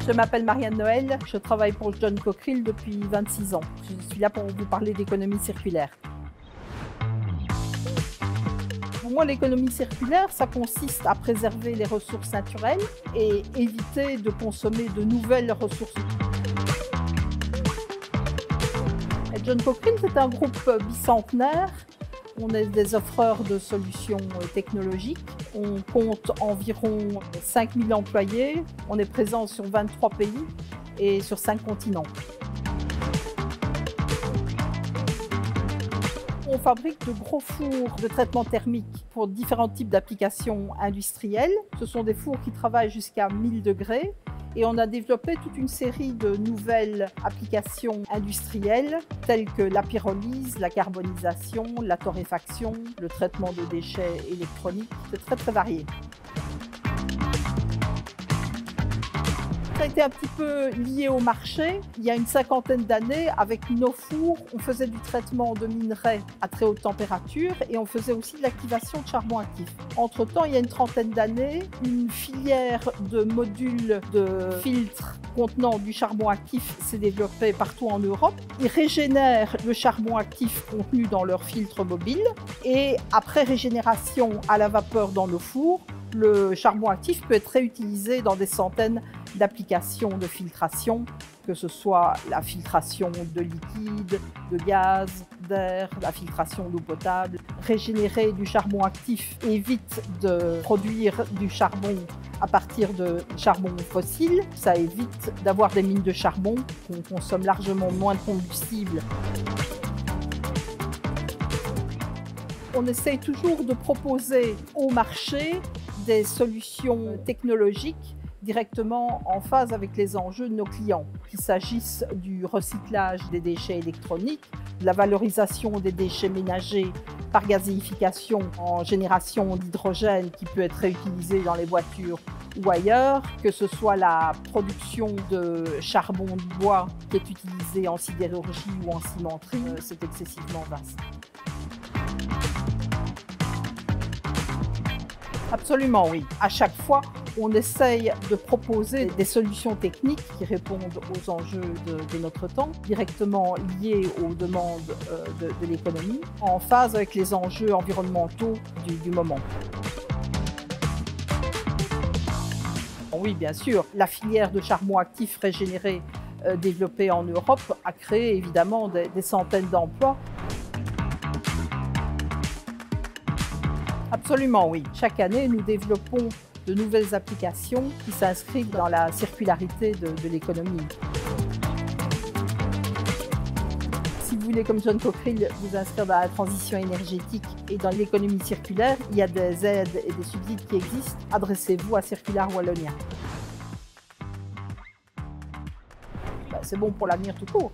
Je m'appelle Marianne Noël, je travaille pour John Cockerill depuis 26 ans. Je suis là pour vous parler d'économie circulaire. Pour moi, l'économie circulaire, ça consiste à préserver les ressources naturelles et éviter de consommer de nouvelles ressources. Et John Cockerill, c'est un groupe bicentenaire. On est des offreurs de solutions technologiques. On compte environ 5000 employés. On est présent sur 23 pays et sur 5 continents. On fabrique de gros fours de traitement thermique pour différents types d'applications industrielles. Ce sont des fours qui travaillent jusqu'à 1000 degrés. Et on a développé toute une série de nouvelles applications industrielles telles que la pyrolyse, la carbonisation, la torréfaction, le traitement de déchets électroniques. C'est très varié. Ça a été un petit peu lié au marché. Il y a une cinquantaine d'années, avec nos fours, on faisait du traitement de minerais à très haute température et on faisait aussi de l'activation de charbon actif. Entre-temps, il y a une trentaine d'années, une filière de modules de filtres contenant du charbon actif s'est développée partout en Europe. Ils régénèrent le charbon actif contenu dans leurs filtres mobiles et après régénération à la vapeur dans nos fours, le charbon actif peut être réutilisé dans des centaines d'applications de filtration, que ce soit la filtration de liquide, de gaz, d'air, la filtration d'eau potable. Régénérer du charbon actif évite de produire du charbon à partir de charbon fossile. Ça évite d'avoir des mines de charbon, qu'on consomme largement moins de combustible. On essaye toujours de proposer au marché des solutions technologiques directement en phase avec les enjeux de nos clients, qu'il s'agisse du recyclage des déchets électroniques, de la valorisation des déchets ménagers par gazéification en génération d'hydrogène qui peut être réutilisé dans les voitures ou ailleurs, que ce soit la production de charbon de bois qui est utilisé en sidérurgie ou en cimenterie, c'est excessivement vaste. Absolument, oui. À chaque fois, on essaye de proposer des solutions techniques qui répondent aux enjeux de notre temps, directement liés aux demandes de l'économie, en phase avec les enjeux environnementaux du moment. Oui, bien sûr, la filière de charbon actif régénéré développée en Europe a créé évidemment des centaines d'emplois. Absolument, oui. Chaque année, nous développons de nouvelles applications qui s'inscrivent dans la circularité de l'économie. Si vous voulez, comme John Cockerill, vous inscrire dans la transition énergétique et dans l'économie circulaire, il y a des aides et des subsides qui existent. Adressez-vous à Circular Wallonia. C'est bon pour l'avenir tout court.